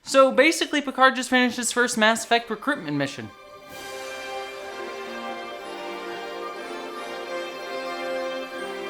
So basically, Picard just finished his first Mass Effect recruitment mission.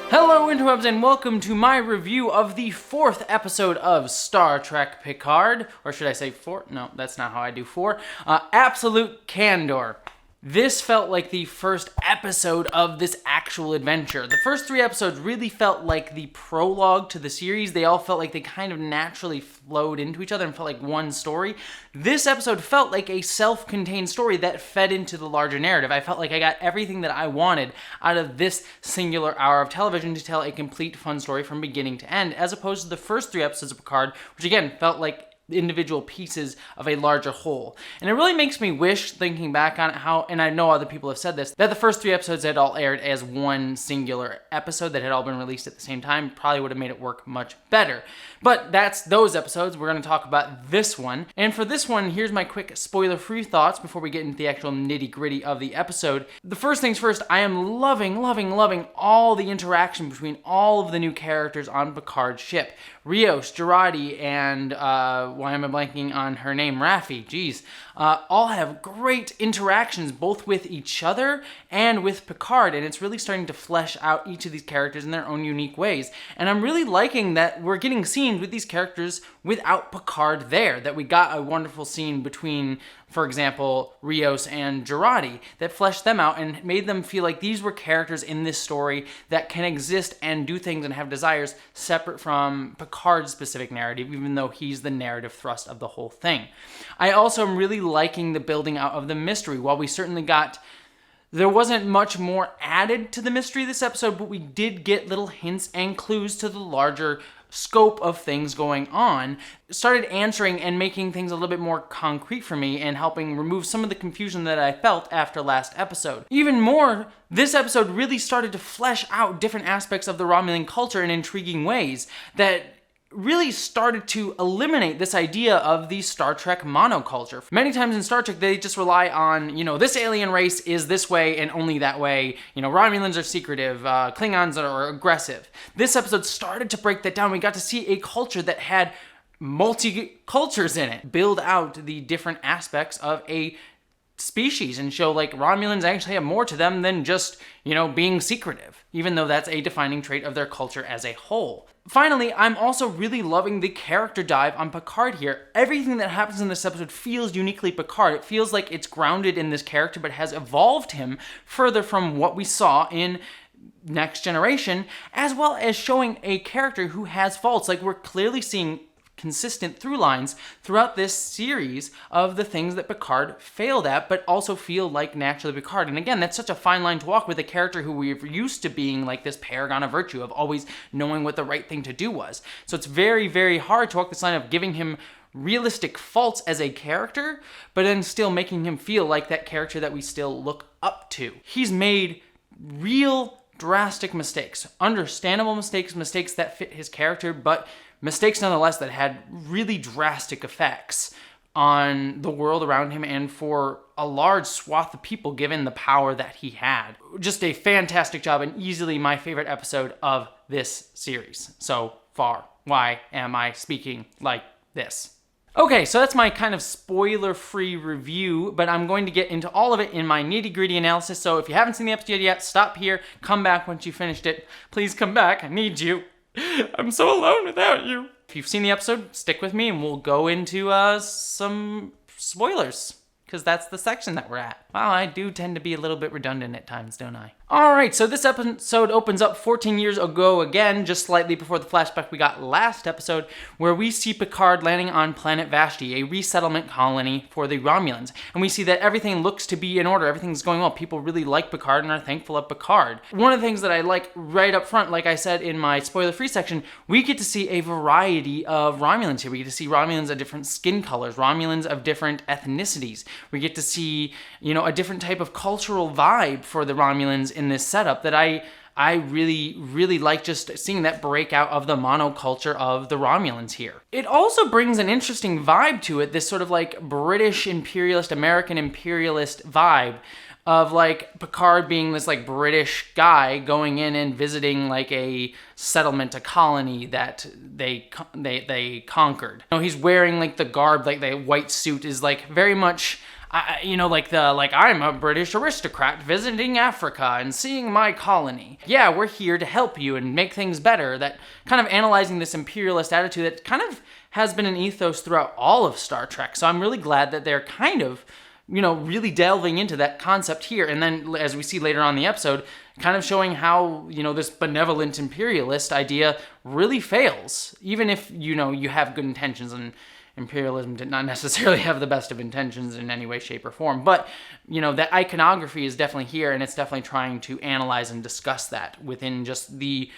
Hello interwebs and welcome to my review of the 4th episode of Star Trek Picard, or should I say 4? No, that's not how I do 4. Absolute Candor. This felt like the first episode of this actual adventure. The first 3 episodes really felt like the prologue to the series. They all felt like they kind of naturally flowed into each other and felt like one story. This episode felt like a self-contained story that fed into the larger narrative. I felt like I got everything that I wanted out of this singular hour of television to tell a complete fun story from beginning to end, as opposed to the first 3 episodes of Picard, which again felt like individual pieces of a larger whole. And it really makes me wish, thinking back on how, and I know other people have said this, that the first 3 episodes had all aired as one singular episode that had all been released at the same time. Probably would have made it work much better. But that's those episodes. We're going to talk about this one. And for this one, here's my quick spoiler-free thoughts before we get into the actual nitty-gritty of the episode. The first things first, I am loving all the interaction between all of the new characters on Picard's ship. Rios, Jurati, and why am I blanking on her name? Raffi, geez. All have great interactions both with each other and with Picard, and it's really starting to flesh out each of these characters in their own unique ways. And I'm really liking that we're getting scenes with these characters without Picard there, that we got a wonderful scene between, for example, Rios and Jurati that fleshed them out and made them feel like these were characters in this story that can exist and do things and have desires separate from Picard's specific narrative, even though he's the narrative thrust of the whole thing. I also am really liking the building out of the mystery. While we certainly there wasn't much more added to the mystery this episode, but we did get little hints and clues to the larger scope of things going on. It started answering and making things a little bit more concrete for me and helping remove some of the confusion that I felt after last episode. Even more, this episode really started to flesh out different aspects of the Romulan culture in intriguing ways that really started to eliminate this idea of the Star Trek monoculture. Many times in Star Trek, they just rely on, this alien race is this way and only that way. Romulans are secretive, Klingons are aggressive. This episode started to break that down. We got to see a culture that had multi-cultures in it, build out the different aspects of a species and show like Romulans actually have more to them than just, being secretive, even though that's a defining trait of their culture as a whole. Finally, I'm also really loving the character dive on Picard here. Everything that happens in this episode feels uniquely Picard. It feels like it's grounded in this character, but has evolved him further from what we saw in Next Generation, as well as showing a character who has faults. Like, we're clearly seeing consistent through lines throughout this series of the things that Picard failed at, but also feel like naturally Picard. And again, that's such a fine line to walk with a character who we're used to being like this paragon of virtue, of always knowing what the right thing to do was. So it's very, very hard to walk this line of giving him realistic faults as a character, but then still making him feel like that character that we still look up to. He's made real drastic mistakes, understandable mistakes that fit his character, but mistakes nonetheless that had really drastic effects on the world around him and for a large swath of people given the power that he had. Just a fantastic job and easily my favorite episode of this series so far. Why am I speaking like this? Okay, so that's my kind of spoiler-free review, but I'm going to get into all of it in my nitty-gritty analysis, so if you haven't seen the episode yet, stop here, come back once you finished it. Please come back, I need you. I'm so alone without you. If you've seen the episode, stick with me and we'll go into some spoilers, because that's the section that we're at. Wow, I do tend to be a little bit redundant at times, don't I? Alright, so this episode opens up 14 years ago again, just slightly before the flashback we got last episode, where we see Picard landing on planet Vashti, a resettlement colony for the Romulans. And we see that everything looks to be in order, everything's going well. People really like Picard and are thankful of Picard. One of the things that I like right up front, like I said in my spoiler-free section, we get to see a variety of Romulans here. We get to see Romulans of different skin colors, Romulans of different ethnicities. We get to see, a different type of cultural vibe for the Romulans in this setup that I really, really like, just seeing that breakout of the monoculture of the Romulans here. It also brings an interesting vibe to it, this sort of like British imperialist, American imperialist vibe of like Picard being this like British guy going in and visiting like a settlement, a colony that they conquered. You know, he's wearing like the garb, like the white suit is like very much, like I'm a British aristocrat visiting Africa and seeing my colony. Yeah, we're here to help you and make things better. That kind of analyzing this imperialist attitude that kind of has been an ethos throughout all of Star Trek. So I'm really glad that they're kind of, really delving into that concept here. And then as we see later on in the episode, kind of showing how, this benevolent imperialist idea really fails. Even if, you have good intentions, and imperialism did not necessarily have the best of intentions in any way, shape, or form. But, that iconography is definitely here, and it's definitely trying to analyze and discuss that within just the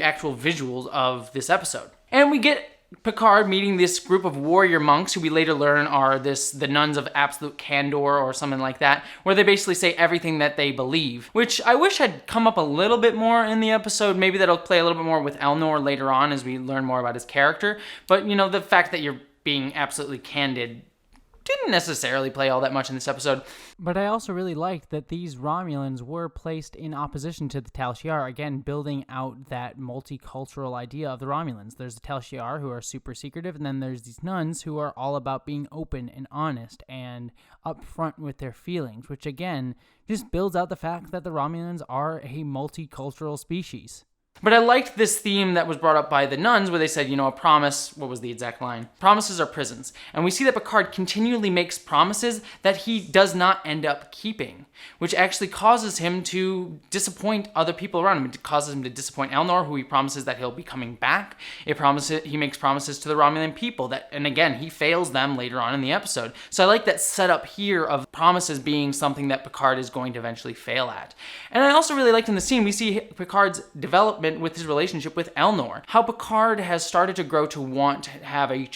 actual visuals of this episode. And we get Picard meeting this group of warrior monks who we later learn are the nuns of absolute candor or something like that, where they basically say everything that they believe, which I wish had come up a little bit more in the episode. Maybe that'll play a little bit more with Elnor later on as we learn more about his character. But, the fact that you're being absolutely candid didn't necessarily play all that much in this episode. But I also really liked that these Romulans were placed in opposition to the Tal Shiar, again, building out that multicultural idea of the Romulans. There's the Tal Shiar, who are super secretive, and then there's these nuns who are all about being open and honest and upfront with their feelings, which again just builds out the fact that the Romulans are a multicultural species. But I liked this theme that was brought up by the nuns where they said, a promise, what was the exact line? Promises are prisons. And we see that Picard continually makes promises that he does not end up keeping, which actually causes him to disappoint other people around him. It causes him to disappoint Elnor, who he promises that he'll be coming back. He makes promises to the Romulan people and again, he fails them later on in the episode. So I like that setup here of promises being something that Picard is going to eventually fail at. And I also really liked in the scene, we see Picard's development with his relationship with Elnor. How Picard has started to grow to want to have a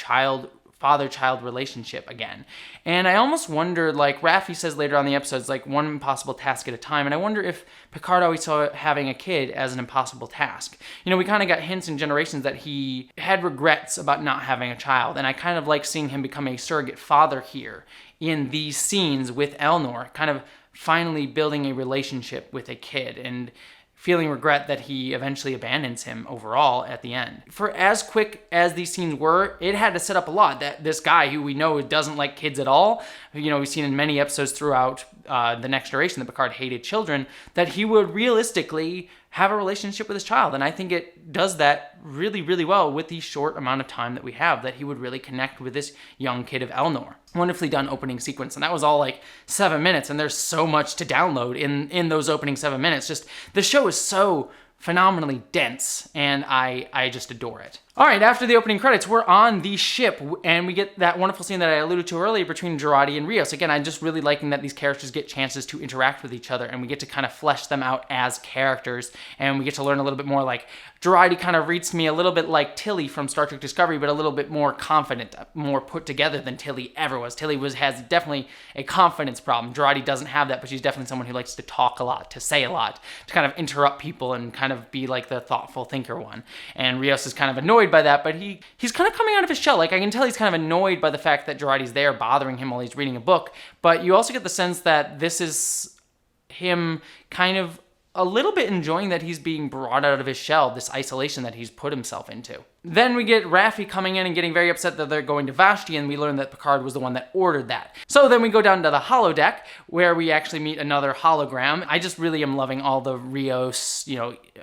father-child relationship again. And I almost wonder, like Raffi says later on in the episode, it's like one impossible task at a time. And I wonder if Picard always saw having a kid as an impossible task. We kind of got hints in Generations that he had regrets about not having a child. And I kind of like seeing him become a surrogate father here in these scenes with Elnor, kind of finally building a relationship with a kid and feeling regret that he eventually abandons him overall at the end. For as quick as these scenes were, it had to set up a lot. That this guy who we know doesn't like kids at all, we've seen in many episodes throughout The Next Generation that Picard hated children, that he would realistically have a relationship with his child. And I think it does that really, really well with the short amount of time that we have, that he would really connect with this young kid of Elnor. Wonderfully done opening sequence. And that was all like 7 minutes. And there's so much to download in those opening 7 minutes. Just the show is so phenomenally dense, and I just adore it. All right, after the opening credits, we're on the ship, and we get that wonderful scene that I alluded to earlier between Jurati and Rios. Again, I'm just really liking that these characters get chances to interact with each other, and we get to kind of flesh them out as characters, and we get to learn a little bit more. Like, Jurati kind of reads me a little bit like Tilly from Star Trek Discovery, but a little bit more confident, more put together than Tilly ever was. Tilly has definitely a confidence problem. Jurati doesn't have that, but she's definitely someone who likes to talk a lot, to say a lot, to kind of interrupt people and kind of be like the thoughtful thinker one. And Rios is kind of annoyed by that, but he's kind of coming out of his shell. Like, I can tell he's kind of annoyed by the fact that Jurati's there bothering him while he's reading a book, but you also get the sense that this is him kind of a little bit enjoying that he's being brought out of his shell, this isolation that he's put himself into. Then we get Raffi coming in and getting very upset that they're going to Vashti, and we learn that Picard was the one that ordered that. So then we go down to the holodeck, where we actually meet another hologram. I just really am loving all the Rios,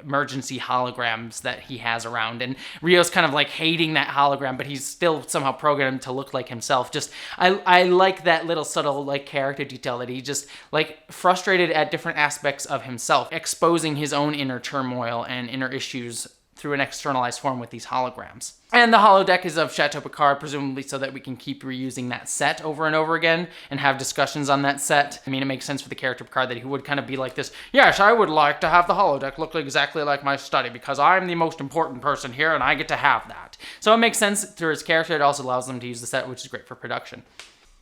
emergency holograms that he has around. And Rios kind of like hating that hologram, but he's still somehow programmed to look like himself. Just, I like that little subtle like character detail that he just like frustrated at different aspects of himself, exposing his own inner turmoil and inner issues through an externalized form with these holograms. And the holodeck is of Chateau Picard, presumably so that we can keep reusing that set over and over again and have discussions on that set. I mean, it makes sense for the character Picard that he would kind of be like this, yes, I would like to have the holodeck look exactly like my study because I'm the most important person here and I get to have that. So it makes sense through his character. It also allows them to use the set, which is great for production.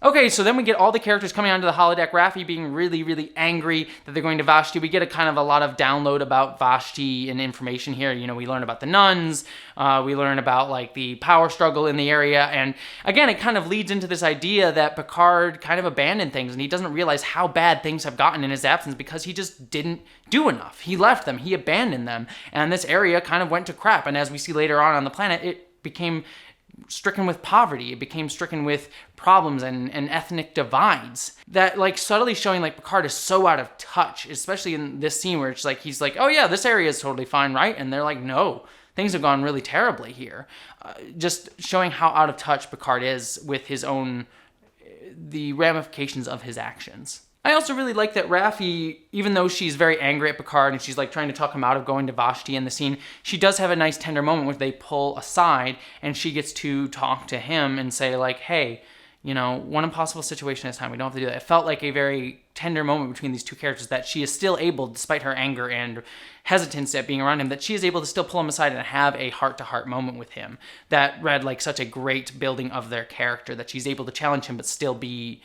Okay, so then we get all the characters coming onto the holodeck. Raffi being really, really angry that they're going to Vashti. We get a lot of download about Vashti and information here. We learn about the nuns. We learn about like the power struggle in the area. And again, it kind of leads into this idea that Picard kind of abandoned things and he doesn't realize how bad things have gotten in his absence because he just didn't do enough. He left them. He abandoned them. And this area kind of went to crap. And as we see later on the planet, it became stricken with poverty. It became stricken with problems and ethnic divides that like subtly showing like Picard is so out of touch, especially in this scene where it's like he's like, oh yeah, this area is totally fine, right? And they're like, no, things have gone really terribly here. Just showing how out of touch Picard is with his own, the ramifications of his actions. I also really like that Raffi, even though she's very angry at Picard and she's like trying to talk him out of going to Vashti in the scene, she does have a nice tender moment where they pull aside and she gets to talk to him and say like, hey, one impossible situation at a time. We don't have to do that. It felt like a very tender moment between these two characters that she is still able, despite her anger and hesitance at being around him, that she is able to still pull him aside and have a heart-to-heart moment with him. That read like such a great building of their character, that she's able to challenge him but still be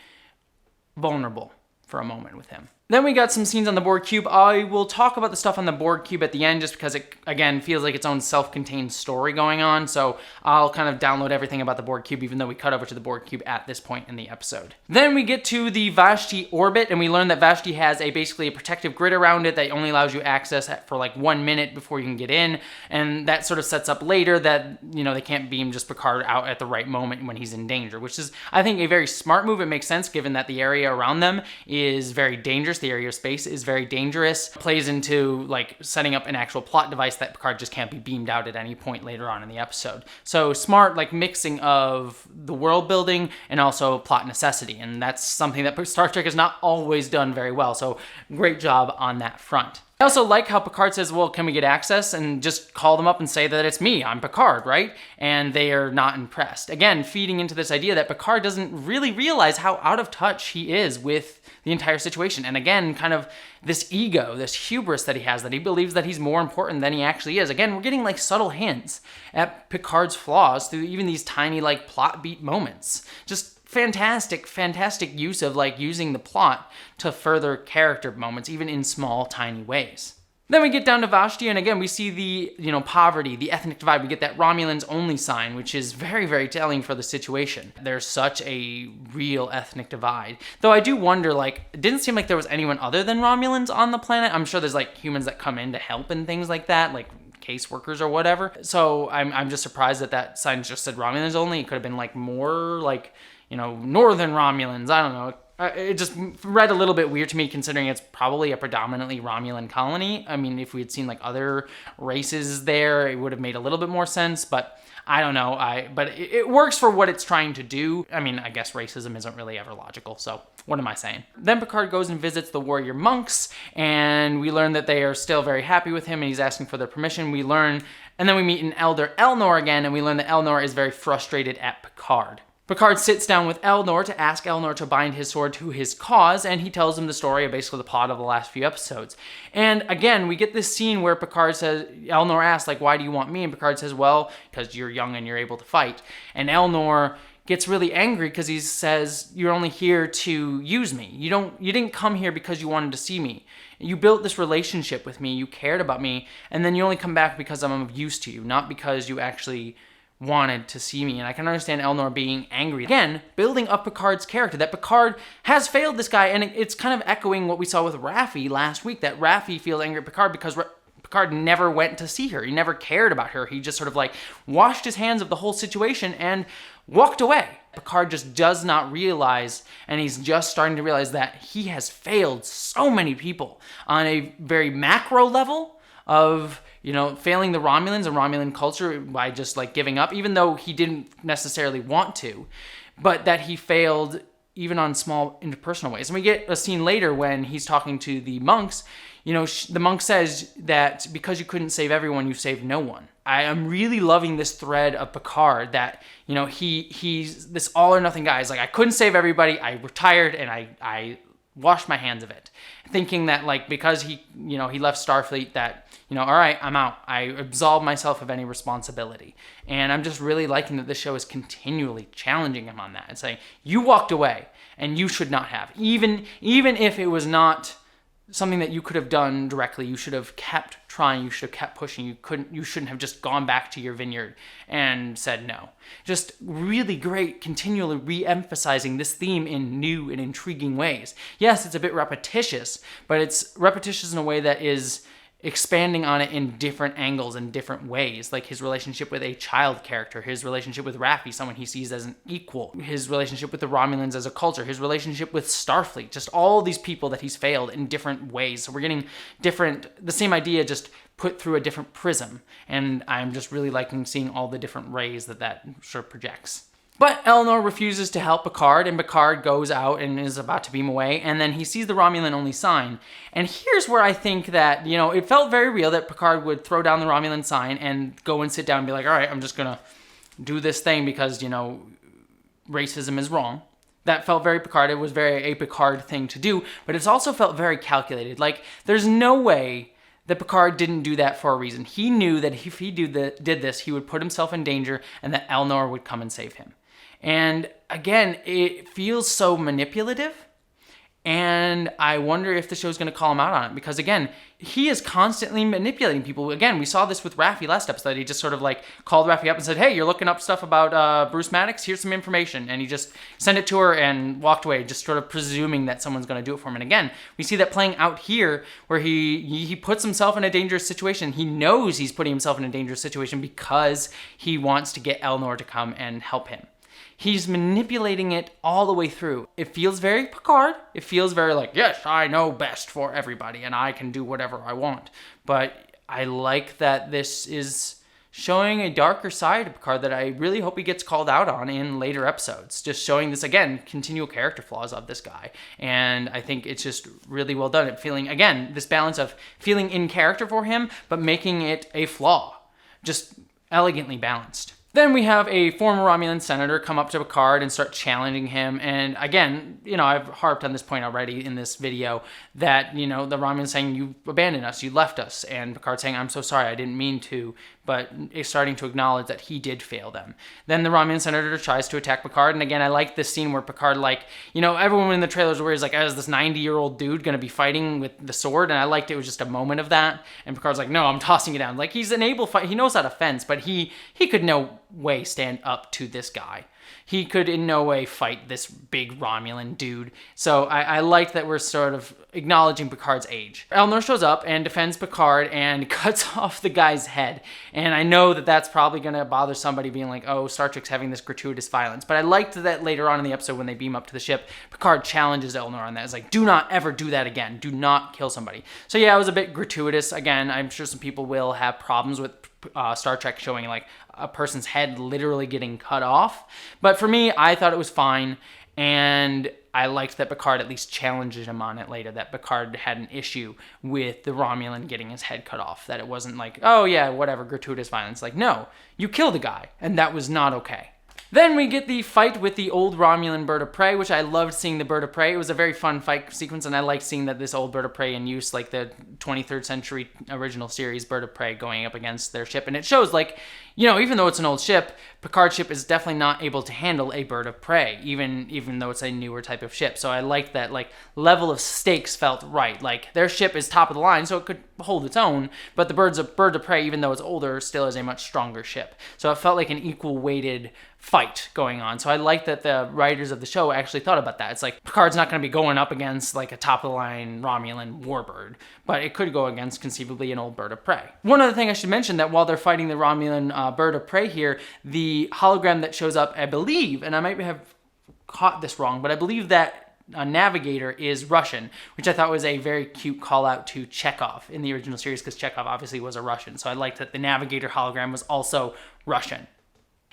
vulnerable for a moment with him. Then we got some scenes on the Borg Cube. I will talk about the stuff on the Borg Cube at the end just because it, again, feels like its own self-contained story going on. So I'll kind of download everything about the Borg Cube, even though we cut over to the Borg Cube at this point in the episode. Then we get to the Vashti orbit, and we learn that Vashti has basically a protective grid around it that only allows you access for like 1 minute before you can get in. And that sort of sets up later that, they can't beam just Picard out at the right moment when he's in danger, which is, I think, a very smart move. It makes sense given that the area around them is very dangerous. The area of space is very dangerous. Plays into like setting up an actual plot device that Picard just can't be beamed out at any point later on in the episode. So smart like mixing of the world building and also plot necessity. And that's something that Star Trek has not always done very well. So great job on that front. I also like how Picard says, well, can we get access? And just call them up and say that it's me, I'm Picard, right? And they are not impressed. Again, feeding into this idea that Picard doesn't really realize how out of touch he is with the entire situation. And again, kind of this ego, this hubris that he has, that he believes that he's more important than he actually is. Again, we're getting like subtle hints at Picard's flaws through even these tiny like plot beat moments. Just fantastic use of like using the plot to further character moments, even in small, tiny ways. Then we get down to Vashti, and again, we see the, poverty, the ethnic divide. We get that Romulans only sign, which is very, very telling for the situation. There's such a real ethnic divide. Though I do wonder, like, it didn't seem like there was anyone other than Romulans on the planet. I'm sure there's, like, humans that come in to help and things like that, like caseworkers or whatever. So I'm just surprised that sign just said Romulans only. It could have been, like, more, like, Northern Romulans. I don't know. It just read a little bit weird to me considering it's probably a predominantly Romulan colony. I mean, if we had seen like other races there, it would have made a little bit more sense, but I don't know. But it works for what it's trying to do. I mean, I guess racism isn't really ever logical, so what am I saying? Then Picard goes and visits the warrior monks, and we learn that they are still very happy with him, and he's asking for their permission. And then we meet an elder Elnor again, and we learn that Elnor is very frustrated at Picard. Picard sits down with Elnor to ask Elnor to bind his sword to his cause, and he tells him the story of basically the plot of the last few episodes. And again, we get this scene where Elnor asks, like, why do you want me? And Picard says, well, because you're young and you're able to fight. And Elnor gets really angry because he says, you're only here to use me. You didn't come here because you wanted to see me. You built this relationship with me, you cared about me, and then you only come back because I'm of use to you, not because you actually wanted to see me. And I can understand Elnor being angry. Again, building up Picard's character, that Picard has failed this guy, and it's kind of echoing what we saw with Raffi last week, that Raffi feels angry at Picard because Picard never went to see her. He never cared about her. He just sort of like washed his hands of the whole situation and walked away. Picard just does not realize, and he's just starting to realize that he has failed so many people on a very macro level of failing the Romulans and Romulan culture by just like giving up, even though he didn't necessarily want to, but that he failed even on small interpersonal ways. And we get a scene later when he's talking to the monks. The monk says that because you couldn't save everyone, you saved no one. I am really loving this thread of Picard that, he's this all or nothing guy. He's like, I couldn't save everybody. I retired and I washed my hands of it, thinking that like because he left Starfleet that all right, I'm out. I absolve myself of any responsibility. And I'm just really liking that this show is continually challenging him on that and saying, you walked away and you should not have. Even if it was not something that you could have done directly, you should have kept trying, you should have kept pushing. You shouldn't have just gone back to your vineyard and said no. Just really great, continually re-emphasizing this theme in new and intriguing ways. Yes, it's a bit repetitious, but it's repetitious in a way that is expanding on it in different angles and different ways, like his relationship with a child character, his relationship with Raffi, someone he sees as an equal, his relationship with the Romulans as a culture, his relationship with Starfleet, just all these people that he's failed in different ways. So we're getting the same idea just put through a different prism, and I'm just really liking seeing all the different rays that sort of projects. But Eleanor refuses to help Picard, and Picard goes out and is about to beam away, and then he sees the Romulan-only sign. And here's where I think that, it felt very real that Picard would throw down the Romulan sign and go and sit down and be like, all right, I'm just going to do this thing because, racism is wrong. That felt very Picard. It was very a Picard thing to do, but it's also felt very calculated. Like, there's no way that Picard didn't do that for a reason. He knew that if he did this, he would put himself in danger and that Eleanor would come and save him. And again, it feels so manipulative, and I wonder if the show's going to call him out on it, because again, he is constantly manipulating people. Again, we saw this with Raffi last episode. He just sort of like called Raffi up and said, hey, you're looking up stuff about Bruce Maddox? Here's some information. And he just sent it to her and walked away, just sort of presuming that someone's going to do it for him. And again, we see that playing out here where he puts himself in a dangerous situation. He knows he's putting himself in a dangerous situation because he wants to get Eleanor to come and help him. He's manipulating it all the way through. It feels very Picard. It feels very like, yes, I know best for everybody and I can do whatever I want. But I like that this is showing a darker side of Picard that I really hope he gets called out on in later episodes. Just showing this, again, continual character flaws of this guy. And I think it's just really well done at feeling, again, this balance of feeling in character for him, but making it a flaw. Just elegantly balanced. Then we have a former Romulan senator come up to Picard and start challenging him. And again, I've harped on this point already in this video that, the Romulan saying, you abandoned us, you left us. And Picard saying, I'm so sorry, I didn't mean to. But is starting to acknowledge that he did fail them. Then the Romulan senator tries to attack Picard. And again, I like this scene where Picard, everyone in the trailers where he's like, is this 90-year-old dude going to be fighting with the sword? And I liked it was just a moment of that. And Picard's like, no, I'm tossing it down. Like, he's an able fighter. He knows how to fence, but he could no way stand up to this guy. He could in no way fight this big Romulan dude. So I liked that we're sort of acknowledging Picard's age. Eleanor shows up and defends Picard and cuts off the guy's head. And I know that that's probably going to bother somebody being like, oh, Star Trek's having this gratuitous violence. But I liked that later on in the episode when they beam up to the ship, Picard challenges Eleanor on that. It's like, do not ever do that again. Do not kill somebody. So yeah, it was a bit gratuitous. Again, I'm sure some people will have problems with Star Trek showing like a person's head literally getting cut off. But for me, I thought it was fine. And I liked that Picard at least challenged him on it later, that Picard had an issue with the Romulan getting his head cut off. That it wasn't like, oh yeah, whatever, gratuitous violence. Like, no, you killed the guy, and that was not okay. Then we get the fight with the old Romulan bird of prey, which I loved seeing the bird of prey. It was a very fun fight sequence, and I liked seeing that this old bird of prey in use, like the 23rd century original series bird of prey going up against their ship. And it shows, like, even though it's an old ship, Picard's ship is definitely not able to handle a bird of prey, even though it's a newer type of ship. So I liked that, like, level of stakes felt right. Like, their ship is top of the line, so it could hold its own, but the bird of prey, even though it's older, still is a much stronger ship. So it felt like an equal weighted fight going on. So I like that the writers of the show actually thought about that. It's like Picard's not going to be going up against like a top-of-the-line Romulan warbird, but it could go against conceivably an old bird of prey. One other thing I should mention, that while they're fighting the Romulan bird of prey here, the hologram that shows up, I believe, and I might have caught this wrong, but I believe that navigator is Russian, which I thought was a very cute call out to Chekhov in the original series, because Chekhov obviously was a Russian. So I liked that the navigator hologram was also Russian.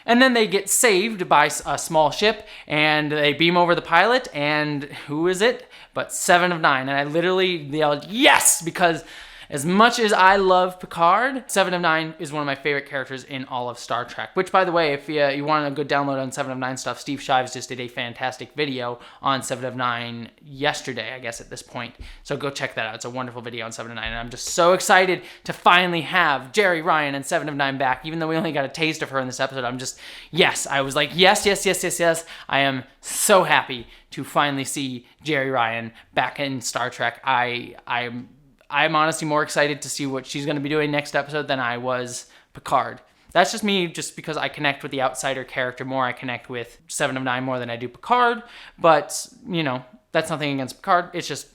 And then they get saved by a small ship, and they beam over the pilot, and who is it but 7 of 9? And I literally yelled, yes, because As much as I love Picard, 7 of 9 is one of my favorite characters in all of Star Trek. Which, by the way, if you want a good download on 7 of 9 stuff, Steve Shives just did a fantastic video on 7 of 9 yesterday, I guess, at this point. So go check that out. It's a wonderful video on 7 of 9. And I'm just so excited to finally have Jeri Ryan and 7 of 9 back. Even though we only got a taste of her in this episode, I was like, yes. I am so happy to finally see Jeri Ryan back in Star Trek. I'm honestly more excited to see what she's going to be doing next episode than I was Picard. That's just me, just because I connect with the outsider character more. I connect with 7 of 9 more than I do Picard. But, that's nothing against Picard. It's just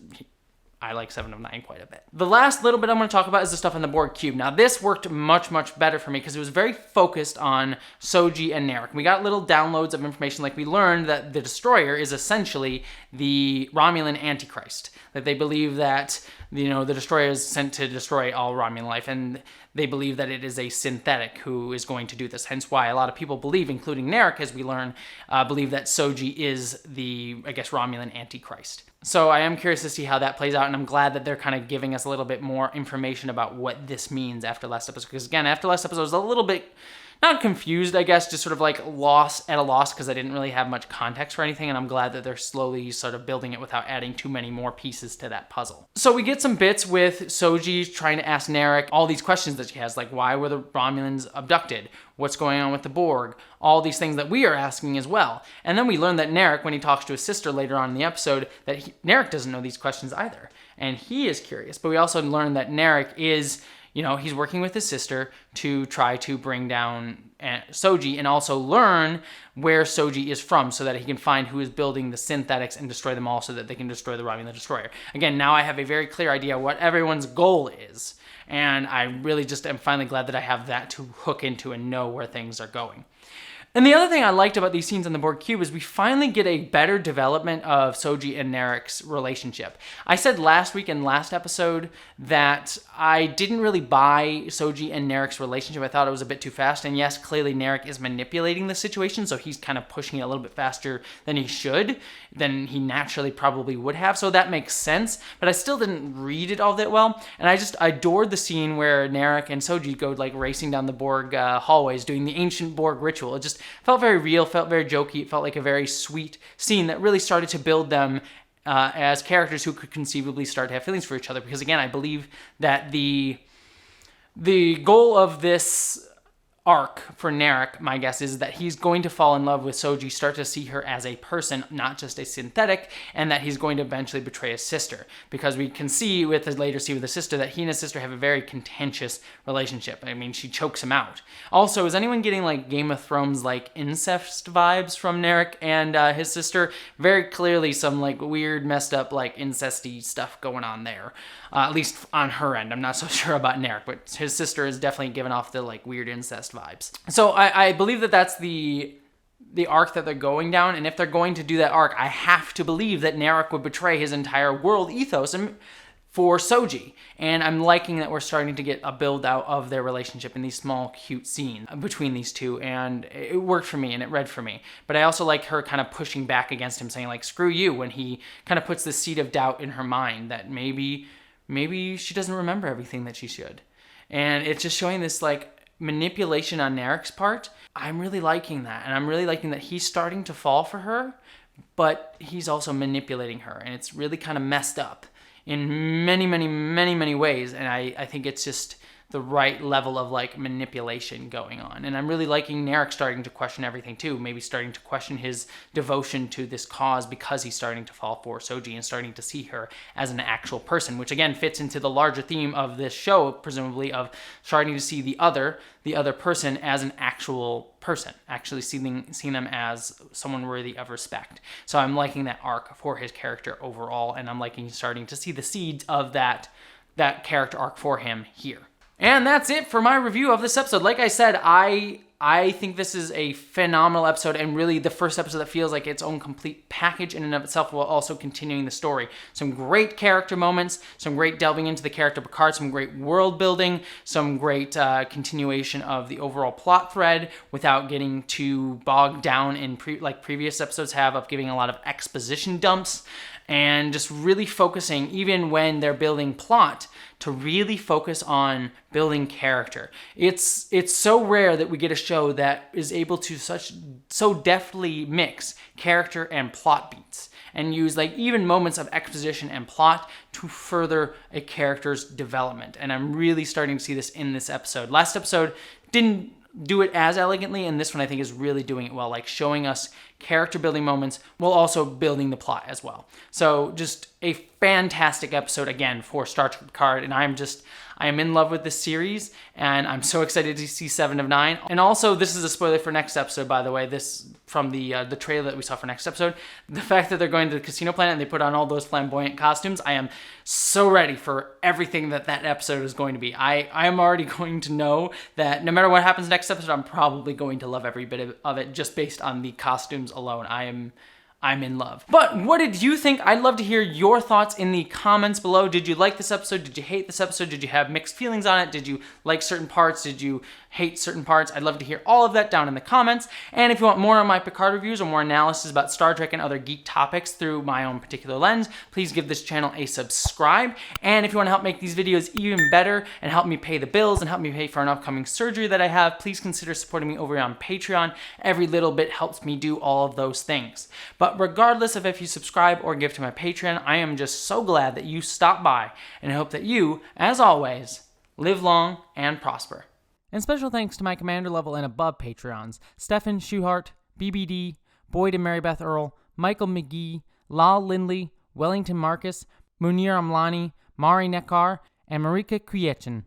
I like 7 of 9 quite a bit. The last little bit I'm going to talk about is the stuff on the Borg cube. Now, this worked much, much better for me because it was very focused on Soji and Narek. We got little downloads of information, like we learned that the Destroyer is essentially the Romulan Antichrist. That they believe that, the Destroyer is sent to destroy all Romulan life, and they believe that it is a synthetic who is going to do this. Hence why a lot of people believe, including Narek, as we learn, believe that Soji is the, Romulan Antichrist. So I am curious to see how that plays out, and I'm glad that they're kind of giving us a little bit more information about what this means after last episode. Because again, after last episode, I was a little bit, not confused, I guess, just sort of like at a loss because I didn't really have much context for anything, and I'm glad that they're slowly sort of building it without adding too many more pieces to that puzzle. So we get some bits with Soji trying to ask Narek all these questions that she has, like why were the Romulans abducted? What's going on with the Borg? All these things that we are asking as well. And then we learn that Narek, when he talks to his sister later on in the episode, that Narek doesn't know these questions either. And he is curious. But we also learn that Narek is, he's working with his sister to try to bring down Soji and also learn where Soji is from so that he can find who is building the synthetics and destroy them all so that they can destroy the Romulan Destroyer. Again, now I have a very clear idea what everyone's goal is. And I really just am finally glad that I have that to hook into and know where things are going. And the other thing I liked about these scenes on the Borg cube is we finally get a better development of Soji and Narek's relationship. I said last week in last episode that I didn't really buy Soji and Narek's relationship. I thought it was a bit too fast. And yes, clearly Narek is manipulating the situation, so he's kind of pushing it a little bit faster than he should, than he naturally probably would have. So that makes sense, but I still didn't read it all that well. And I just adored the scene where Narek and Soji go like racing down the Borg hallways doing the ancient Borg ritual. It just felt very real, felt very jokey. It felt like a very sweet scene that really started to build them as characters who could conceivably start to have feelings for each other. Because again, I believe that the goal of this arc for Narek, my guess is that he's going to fall in love with Soji, start to see her as a person, not just a synthetic, and that he's going to eventually betray his sister. Because we can see with the later scene with his sister that he and his sister have a very contentious relationship. I mean, she chokes him out. Also, is anyone getting like Game of Thrones like incest vibes from Narek and his sister? Very clearly some like weird, messed up like incesty stuff going on there. At least on her end. I'm not so sure about Narek, but his sister is definitely giving off the like weird incest vibes. So I believe that that's the arc that they're going down, and if they're going to do that arc, I have to believe that Narek would betray his entire world ethos for Soji. And I'm liking that we're starting to get a build out of their relationship in these small, cute scenes between these two, and it worked for me and it read for me. But I also like her kind of pushing back against him, saying like, screw you, when he kind of puts this seed of doubt in her mind that maybe she doesn't remember everything that she should. And it's just showing this like manipulation on Narek's part. I'm really liking that. And I'm really liking that he's starting to fall for her, but he's also manipulating her. And it's really kind of messed up in many, many, many, many ways. And I think it's just the right level of like manipulation going on. And I'm really liking Narek starting to question everything too, maybe starting to question his devotion to this cause because he's starting to fall for Soji and starting to see her as an actual person, which again fits into the larger theme of this show, presumably, of starting to see the other person as an actual person, actually seeing them as someone worthy of respect. So I'm liking that arc for his character overall, and I'm liking starting to see the seeds of that character arc for him here. And that's it for my review of this episode. Like I said, I think this is a phenomenal episode, and really the first episode that feels like its own complete package in and of itself, while also continuing the story. Some great character moments, some great delving into the character Picard, some great world building, some great continuation of the overall plot thread without getting too bogged down in like previous episodes have, of giving a lot of exposition dumps, and just really focusing, even when they're building plot, to really focus on building character. It's so rare that we get a show that is able to so deftly mix character and plot beats and use like even moments of exposition and plot to further a character's development. And I'm really starting to see this in this episode. Last episode didn't do it as elegantly, and this one I think is really doing it well, like showing us character building moments while also building the plot as well. So just a fantastic episode again for Star Trek Picard, and I am in love with this series, and I'm so excited to see 7 of 9. And also, this is a spoiler for next episode, by the way. This from the trailer that we saw for next episode. The fact that they're going to the casino planet and they put on all those flamboyant costumes, I am so ready for everything that episode is going to be. I am already going to know that no matter what happens next episode, I'm probably going to love every bit of it just based on the costumes alone. I'm in love. But what did you think? I'd love to hear your thoughts in the comments below. Did you like this episode? Did you hate this episode? Did you have mixed feelings on it? Did you like certain parts? Did you hate certain parts? I'd love to hear all of that down in the comments. And if you want more on my Picard reviews or more analysis about Star Trek and other geek topics through my own particular lens, please give this channel a subscribe. And if you want to help make these videos even better and help me pay the bills and help me pay for an upcoming surgery that I have, please consider supporting me over on Patreon. Every little bit helps me do all of those things. But regardless of if you subscribe or give to my Patreon, I am just so glad that you stopped by, and I hope that you, as always, live long and prosper. And special thanks to my commander level and above Patreons, Stefan Schuhart, BBD, Boyd and Mary Beth Earl, Michael McGee, Lal Lindley, Wellington Marcus, Munir Amlani, Mari Nekar, and Marika Kuyechin.